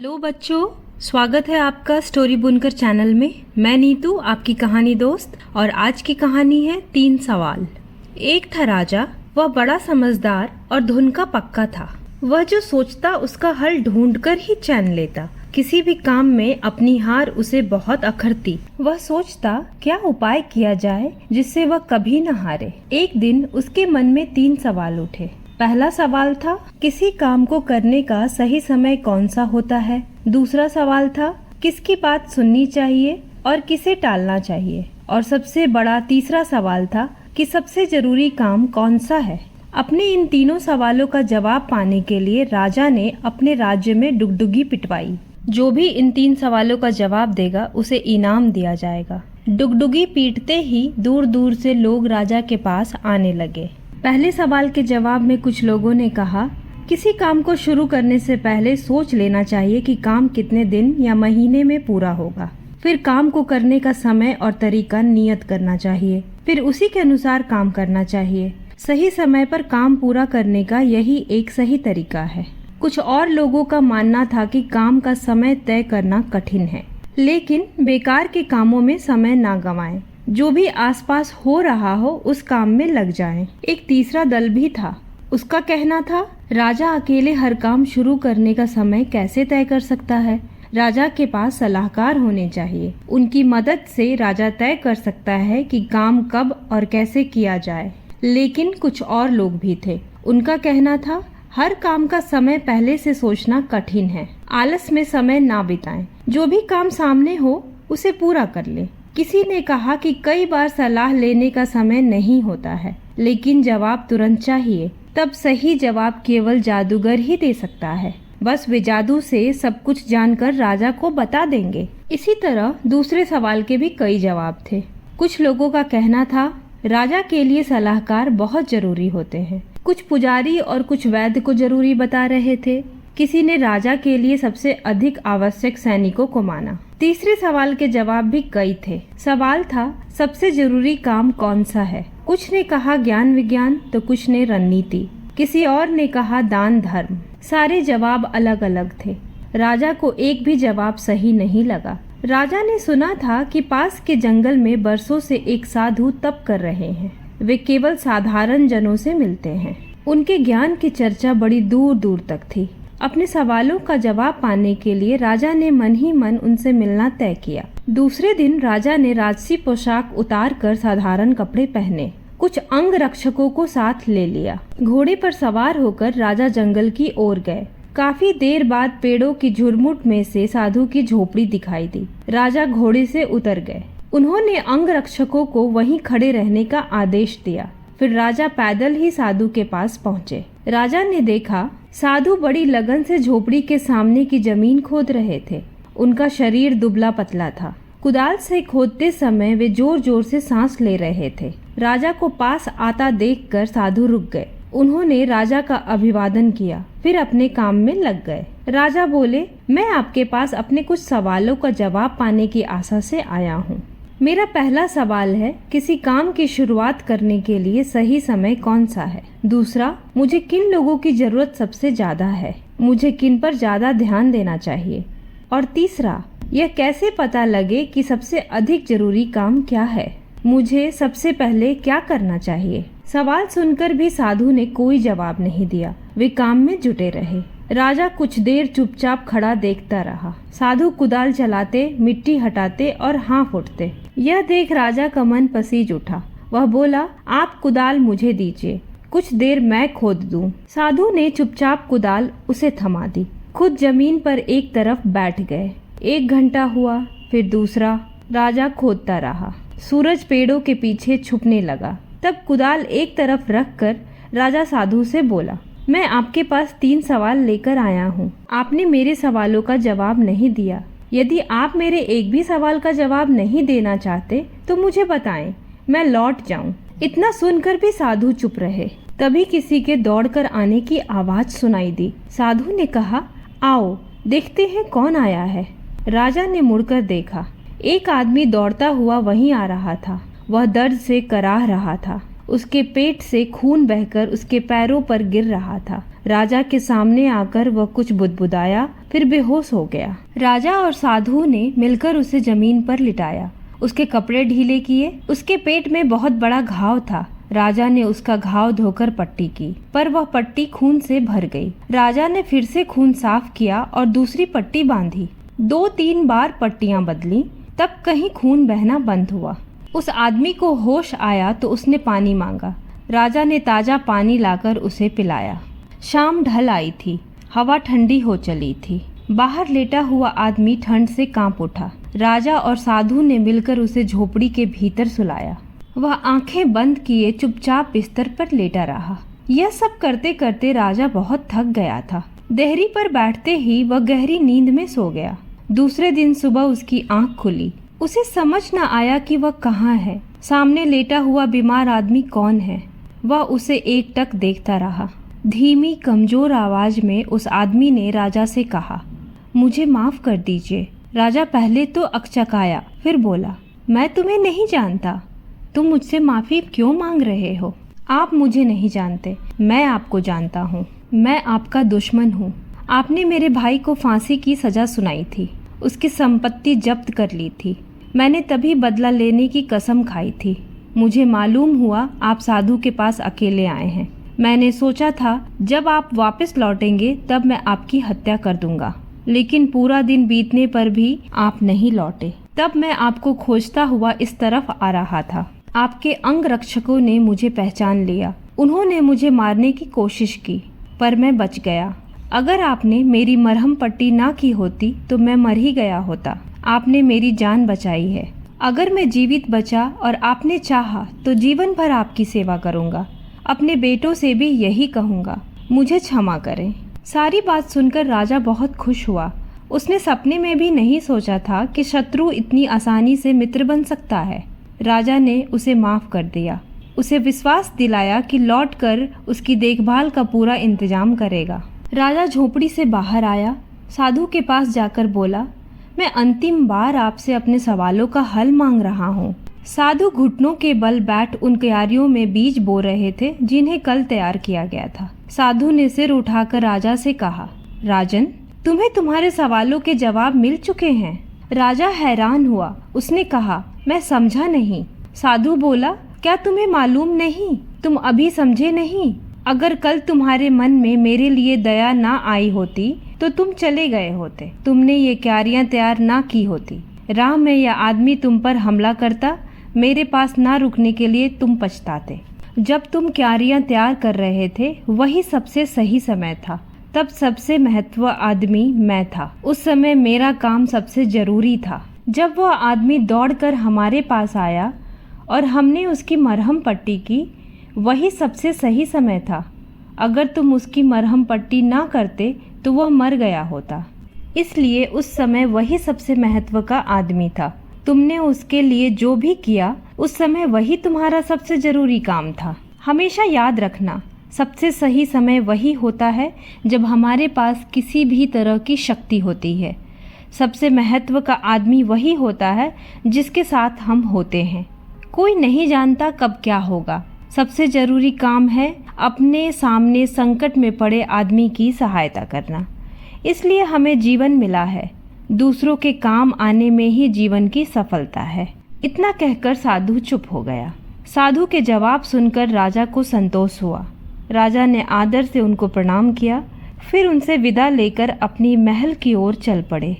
Hello बच्चों, स्वागत है आपका स्टोरी बुनकर चैनल में। मैं नीतू, आपकी कहानी दोस्त। और आज की कहानी है 3 सवाल। एक था राजा, वह बड़ा समझदार और धुन का पक्का था। वह जो सोचता उसका हल ढूंढकर ही चैन लेता। किसी भी काम में अपनी हार उसे बहुत अखरती। वह सोचता क्या उपाय किया जाए जिससे वह कभी न हारे। एक दिन उसके मन में 3 सवाल उठे। पहला सवाल था, किसी काम को करने का सही समय कौन सा होता है। दूसरा सवाल था, किसकी बात सुननी चाहिए और किसे टालना चाहिए। और सबसे बड़ा तीसरा सवाल था कि सबसे जरूरी काम कौन सा है। अपने इन तीनों सवालों का जवाब पाने के लिए राजा ने अपने राज्य में डुगडुगी पिटवाई। जो भी इन 3 सवालों का जवाब देगा उसे इनाम दिया जाएगा। डुगडुगी पीटते ही दूर दूर से लोग राजा के पास आने लगे। पहले सवाल के जवाब में कुछ लोगों ने कहा, किसी काम को शुरू करने से पहले सोच लेना चाहिए कि काम कितने दिन या महीने में पूरा होगा। फिर काम को करने का समय और तरीका नियत करना चाहिए। फिर उसी के अनुसार काम करना चाहिए। सही समय पर काम पूरा करने का यही एक सही तरीका है। कुछ और लोगों का मानना था कि काम का समय तय करना कठिन है, लेकिन बेकार के कामों में समय ना गंवाएं। जो भी आसपास हो रहा हो उस काम में लग जाएं। एक तीसरा दल भी था। उसका कहना था, राजा अकेले हर काम शुरू करने का समय कैसे तय कर सकता है। राजा के पास सलाहकार होने चाहिए। उनकी मदद से राजा तय कर सकता है कि काम कब और कैसे किया जाए। लेकिन कुछ और लोग भी थे। उनका कहना था, हर काम का समय पहले से सोचना कठिन है। आलस में समय ना बिताएं। जो भी काम सामने हो उसे पूरा कर ले। किसी ने कहा कि कई बार सलाह लेने का समय नहीं होता है, लेकिन जवाब तुरंत चाहिए। तब सही जवाब केवल जादूगर ही दे सकता है। बस वे जादू से सब कुछ जानकर राजा को बता देंगे। इसी तरह दूसरे सवाल के भी कई जवाब थे। कुछ लोगों का कहना था, राजा के लिए सलाहकार बहुत जरूरी होते हैं। कुछ पुजारी और कुछ वैद्य को जरूरी बता रहे थे। किसी ने राजा के लिए सबसे अधिक आवश्यक सैनिकों को माना। तीसरे सवाल के जवाब भी कई थे। सवाल था, सबसे जरूरी काम कौन सा है। कुछ ने कहा ज्ञान विज्ञान, तो कुछ ने रणनीति, किसी और ने कहा दान धर्म। सारे जवाब अलग अलग थे। राजा को एक भी जवाब सही नहीं लगा। राजा ने सुना था कि पास के जंगल में बरसों से एक साधु तप कर रहे हैं। वे केवल साधारण जनों से मिलते हैं। उनके ज्ञान की चर्चा बड़ी दूर दूर तक थी। अपने सवालों का जवाब पाने के लिए राजा ने मन ही मन उनसे मिलना तय किया। दूसरे दिन राजा ने राजसी पोशाक उतार कर साधारण कपड़े पहने। कुछ अंग रक्षकों को साथ ले लिया। घोड़े पर सवार होकर राजा जंगल की ओर गए। काफी देर बाद पेड़ों की झुरमुट में से साधु की झोपड़ी दिखाई दी। राजा घोड़े से उतर गए। उन्होंने अंग रक्षकों को वहीं खड़े रहने का आदेश दिया। फिर राजा पैदल ही साधु के पास पहुँचे। राजा ने देखा, साधु बड़ी लगन से झोपड़ी के सामने की जमीन खोद रहे थे। उनका शरीर दुबला पतला था। कुदाल से खोदते समय वे जोर जोर से सांस ले रहे थे। राजा को पास आता देखकर साधु रुक गए। उन्होंने राजा का अभिवादन किया, फिर अपने काम में लग गए। राजा बोले, मैं आपके पास अपने कुछ सवालों का जवाब पाने की आशा से आया हूँ। मेरा पहला सवाल है, किसी काम की शुरुआत करने के लिए सही समय कौन सा है। दूसरा, मुझे किन लोगों की जरूरत सबसे ज्यादा है। मुझे किन पर ज्यादा ध्यान देना चाहिए। और तीसरा, यह कैसे पता लगे कि सबसे अधिक जरूरी काम क्या है। मुझे सबसे पहले क्या करना चाहिए। सवाल सुनकर भी साधु ने कोई जवाब नहीं दिया। वे काम में जुटे रहे। राजा कुछ देर चुपचाप खड़ा देखता रहा। साधु कुदाल चलाते, मिट्टी हटाते और हाँफ उठते। यह देख राजा का मन पसीज उठा। वह बोला, आप कुदाल मुझे दीजिए, कुछ देर मैं खोद दूं। साधु ने चुपचाप कुदाल उसे थमा दी। खुद जमीन पर एक तरफ बैठ गए। 1 घंटा हुआ, फिर दूसरा। राजा खोदता रहा। सूरज पेड़ों के पीछे छुपने लगा। तब कुदाल एक तरफ रखकर राजा साधु से बोला, मैं आपके पास 3 सवाल लेकर आया हूँ। आपने मेरे सवालों का जवाब नहीं दिया। यदि आप मेरे एक भी सवाल का जवाब नहीं देना चाहते तो मुझे बताएं, मैं लौट जाऊं। इतना सुनकर भी साधु चुप रहे। तभी किसी के दौड़कर आने की आवाज सुनाई दी। साधु ने कहा, आओ देखते हैं कौन आया है। राजा ने मुड़कर देखा। एक आदमी दौड़ता हुआ वहीं आ रहा था। वह दर्द से कराह रहा था। उसके पेट से खून बहकर उसके पैरों पर गिर रहा था। राजा के सामने आकर वह कुछ बुदबुदाया, फिर बेहोश हो गया। राजा और साधु ने मिलकर उसे जमीन पर लिटाया, उसके कपड़े ढीले किए। उसके पेट में बहुत बड़ा घाव था। राजा ने उसका घाव धोकर पट्टी की, पर वह पट्टी खून से भर गई। राजा ने फिर से खून साफ किया और दूसरी पट्टी बांधी। 2-3 बार पट्टियां बदली, तब कहीं खून बहना बंद हुआ। उस आदमी को होश आया तो उसने पानी मांगा। राजा ने ताजा पानी लाकर उसे पिलाया। शाम ढल आई थी, हवा ठंडी हो चली थी। बाहर लेटा हुआ आदमी ठंड से कांप उठा। राजा और साधु ने मिलकर उसे झोपड़ी के भीतर सुलाया। वह आंखें बंद किए चुपचाप बिस्तर पर लेटा रहा। यह सब करते करते राजा बहुत थक गया था। देहरी पर बैठते ही वह गहरी नींद में सो गया। दूसरे दिन सुबह उसकी आंख खुली। उसे समझ न आया कि वह कहाँ है, सामने लेटा हुआ बीमार आदमी कौन है। वह उसे एकटक देखता रहा। धीमी कमजोर आवाज में उस आदमी ने राजा से कहा, मुझे माफ कर दीजिए। राजा पहले तो अकचकाया, फिर बोला, मैं तुम्हें नहीं जानता। तुम मुझसे माफी क्यों मांग रहे हो? आप मुझे नहीं जानते, मैं आपको जानता हूँ। मैं आपका दुश्मन हूँ। आपने मेरे भाई को फांसी की सजा सुनाई थी, उसकी संपत्ति जब्त कर ली थी। मैंने तभी बदला लेने की कसम खाई थी। मुझे मालूम हुआ आप साधु के पास अकेले आए हैं। मैंने सोचा था जब आप वापस लौटेंगे तब मैं आपकी हत्या कर दूंगा, लेकिन पूरा दिन बीतने पर भी आप नहीं लौटे। तब मैं आपको खोजता हुआ इस तरफ आ रहा था। आपके अंग रक्षकों ने मुझे पहचान लिया। उन्होंने मुझे मारने की कोशिश की, पर मैं बच गया। अगर आपने मेरी मरहम पट्टी ना की होती तो मैं मर ही गया होता। आपने मेरी जान बचाई है। अगर मैं जीवित बचा और आपने चाहा तो जीवन भर आपकी सेवा करूंगा। अपने बेटों से भी यही कहूंगा, मुझे क्षमा करें। सारी बात सुनकर राजा बहुत खुश हुआ। उसने सपने में भी नहीं सोचा था कि शत्रु इतनी आसानी से मित्र बन सकता है। राजा ने उसे माफ कर दिया, उसे विश्वास दिलाया कि लौटकर उसकी देखभाल का पूरा इंतजाम करेगा। राजा झोपड़ी से बाहर आया, साधु के पास जाकर बोला, मैं अंतिम बार आपसे अपने सवालों का हल मांग रहा हूँ। साधु घुटनों के बल बैठ उन क्यारियों में बीज बो रहे थे जिन्हें कल तैयार किया गया था। साधु ने सिर उठाकर राजा से कहा, राजन, तुम्हें तुम्हारे सवालों के जवाब मिल चुके हैं। राजा हैरान हुआ। उसने कहा, मैं समझा नहीं। साधु बोला, क्या तुम्हें मालूम नहीं? तुम अभी समझे नहीं? अगर कल तुम्हारे मन में मेरे लिए दया ना आई होती तो तुम चले गए होते। तुमने ये क्यारियां तैयार ना की होती। राह में यह आदमी तुम पर हमला करता, मेरे पास ना रुकने के लिए तुम पछताते। जब तुम क्यारियां तैयार कर रहे थे वही सबसे सही समय था। तब सबसे महत्व आदमी मैं था। उस समय मेरा काम सबसे जरूरी था। जब वह आदमी दौड़कर हमारे पास आया और हमने उसकी मरहम पट्टी की, वही सबसे सही समय था। अगर तुम उसकी मरहम पट्टी ना करते तो वह मर गया होता। इसलिए उस समय वही सबसे महत्व का आदमी था। तुमने उसके लिए जो भी किया उस समय वही तुम्हारा सबसे जरूरी काम था। हमेशा याद रखना, सबसे सही समय वही होता है जब हमारे पास किसी भी तरह की शक्ति होती है। सबसे महत्व का आदमी वही होता है जिसके साथ हम होते हैं। कोई नहीं जानता कब क्या होगा। सबसे जरूरी काम है अपने सामने संकट में पड़े आदमी की सहायता करना। इसलिए हमें जीवन मिला है। दूसरों के काम आने में ही जीवन की सफलता है। इतना कहकर साधु चुप हो गया। साधु के जवाब सुनकर राजा को संतोष हुआ। राजा ने आदर से उनको प्रणाम किया, फिर उनसे विदा लेकर अपनी महल की ओर चल पड़े।